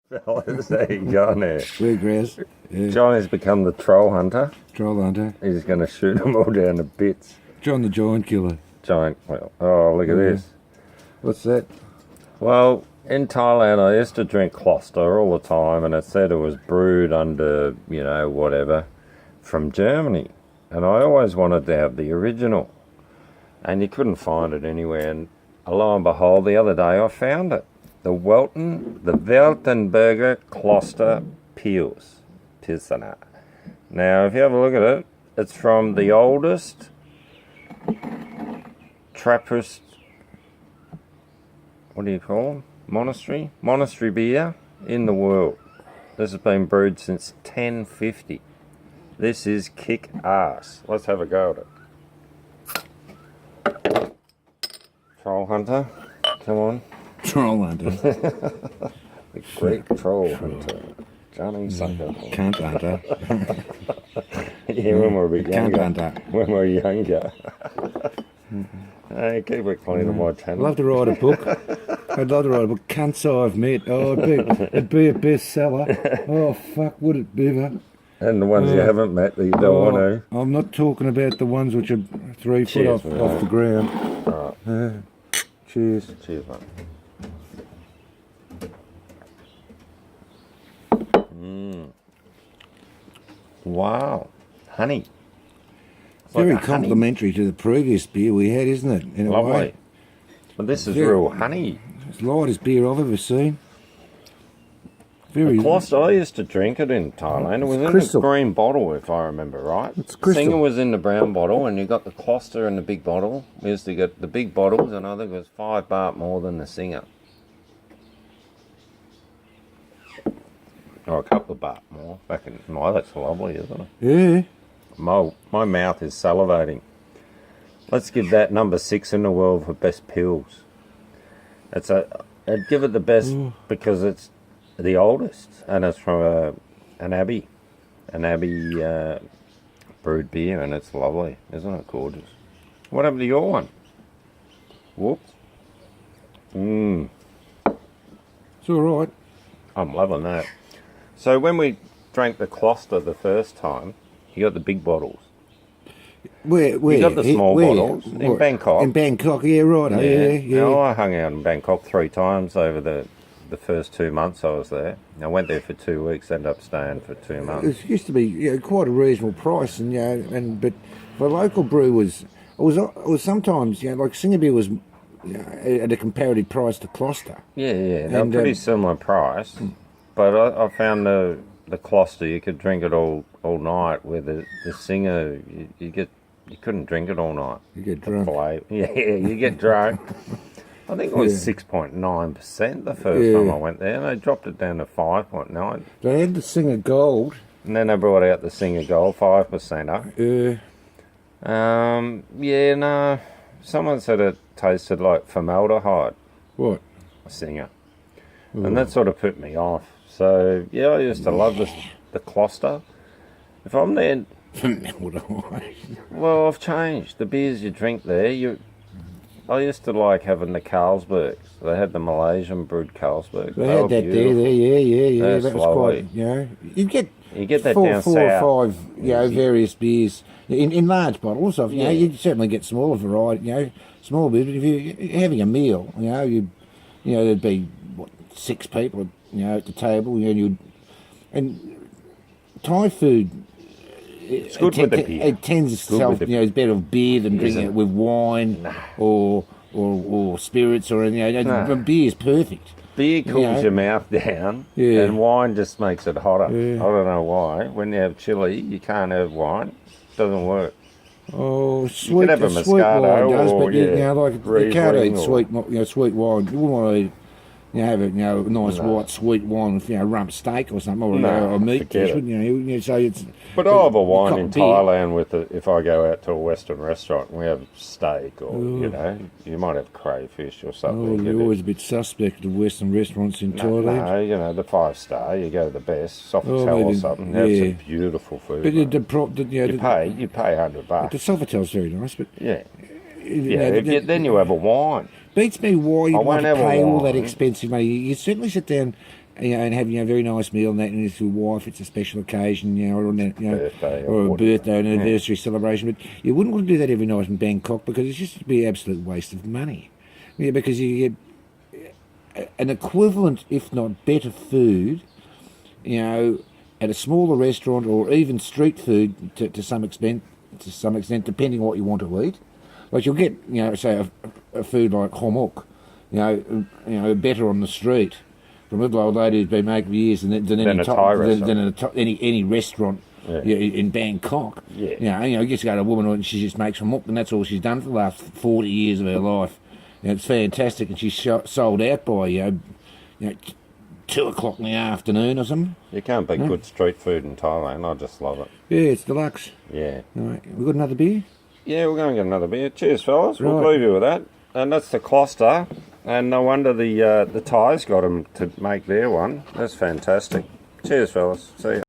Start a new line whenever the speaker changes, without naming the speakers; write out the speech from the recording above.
Fellas, there you go there.
Bluegrass. Yeah.
John has become the troll hunter.
Troll hunter.
He's going to shoot them all down to bits.
John the giant killer.
Giant, well, oh, look at this.
What's that?
Well, in Thailand, I used to drink Kloster all the time, and it said it was brewed under, you know, whatever, from Germany. And I always wanted to have the original. And you couldn't find it anywhere. And lo and behold, the other day I found it. The Weltenberger Kloster Pils. Pilsener. Now, if you have a look at it, it's from the oldest Trappist, what do you call them? Monastery beer in the world. This has been brewed since 1050. This is kick ass. Let's have a go at it. Troll hunter, come on.
Troll hunter.
The great troll hunter. Johnny Sucker.
Cunt hunter.
Yeah, when we were a bit younger.
Cunt hunter.
When we were younger. Hey, keep it clean on my
I'd
channel.
love to write a book. I'd love to write a book. Cunts I've met. Oh, it'd be a bestseller. Oh, fuck, would it ever?
And the ones you haven't met that you don't want to.
I'm not talking about the ones which are 3 foot
Cheers,
off the ground.
All right.
Cheers.
Cheers, mate. Wow. Honey. It's
Very
like a honey.
complimentary to the previous beer we had, isn't it? In a
Lovely.
way.
But this is
Very-
real honey.
It's the lightest beer I've ever seen. Very.
Kloster, I used to drink it in Thailand. It was in
crystal.
the green bottle, if I remember right.
It's crystal.
Singer was in the brown bottle, and you got the Kloster in the big bottle. We used to get the big bottles, and I think it was $5 more than the Singer. Or a couple of baht more. Back in, oh, that's lovely, isn't it?
Yeah.
My mouth is salivating. Let's give that number 6 in the world for best pills. I'd give it the best because it's the oldest, and it's from an abbey brewed beer, and it's lovely, isn't it? Gorgeous. What happened to your one? Whoops.
It's all right.
I'm loving that. So when we drank the Kloster the first time, you got the big bottles.
Where?
You got the small bottles in
What?
Bangkok.
In Bangkok, yeah, right. Yeah.
Now, I hung out in Bangkok 3 times over the first 2 months I was there. I went there for 2 weeks, ended up staying for 2 months.
It used to be quite a reasonable price, and but for a local brew it was sometimes like Singer beer was at a comparative price to Kloster.
Yeah, they're pretty similar price. But I found the Kloster, you could drink it all night. Where the Singer, you couldn't drink it all night.
You get drunk.
Yeah, you get drunk. I think it was 6.9% the first time I went there, and they dropped it down to 5.9.
They had the Singer Gold.
And then they brought out the Singer Gold 5%. No. Someone said it tasted like formaldehyde.
What?
A Singer. And that sort of put me off. So, yeah, I used to love the Kloster. If I'm there... Well, I've changed. The beers you drink there, I used to like having the Carlsbergs. They had the Malaysian brewed Carlsberg.
They had that there, yeah.
That's
that was
lovely.
quite, you get
that
four
down
or
south.
5, various beers in large bottles. Of you certainly get smaller variety, small beers. But if you're having a meal, there'd be 6 people, at the table, and Thai food.
It's good with the beer.
It tends itself, it's better with beer than drinking it with wine or spirits or anything. Beer's perfect.
Beer cools your mouth down, and wine just makes it hotter. I don't know why. When you have chili, you can't have wine. It doesn't work.
Oh,
sweet wine does, but you
can't eat sweet wine. You wouldn't want to eat. Have a nice white sweet wine with rump steak or something, or meat dish, wouldn't so it's.
But I'll have a wine in Thailand with it if I go out to a Western restaurant and we have steak, or you might have crayfish or something.
You're always a bit suspect of Western restaurants in Thailand.
No, the 5-star, you go to the best, Sofitel or something. Have some beautiful food. But
you
pay $100.
The Sofitel's very nice, but
then you have a wine.
Beats me why you want to pay all that
wine.
expensive money. You certainly sit down and have a very nice meal and that, and it's your wife, it's a special occasion, or on that,
Birthday
or a
or
birthday, an anniversary celebration. But you wouldn't want to do that every night in Bangkok because it's just be an absolute waste of money. Yeah, because you get an equivalent, if not better, food, at a smaller restaurant or even street food to some extent, depending on what you want to eat. Like you'll get, say a food like homok, better on the street from a little old lady who's been making for years than any restaurant in Bangkok.
Yeah.
You just go to a woman and she just makes homok, and that's all she's done for the last 40 years of her life. It's fantastic, and she's sold out by 2 o'clock in the afternoon or something.
You can't beat good street food in Thailand. I just love it.
Yeah, it's deluxe.
Yeah.
All right, we got another beer?
Yeah, we're going to get another beer. Cheers, fellas. We'll
Right.
leave you with that. And that's the Kloster. And no wonder the Thais got them to make their one. That's fantastic. Cheers, fellas. See you.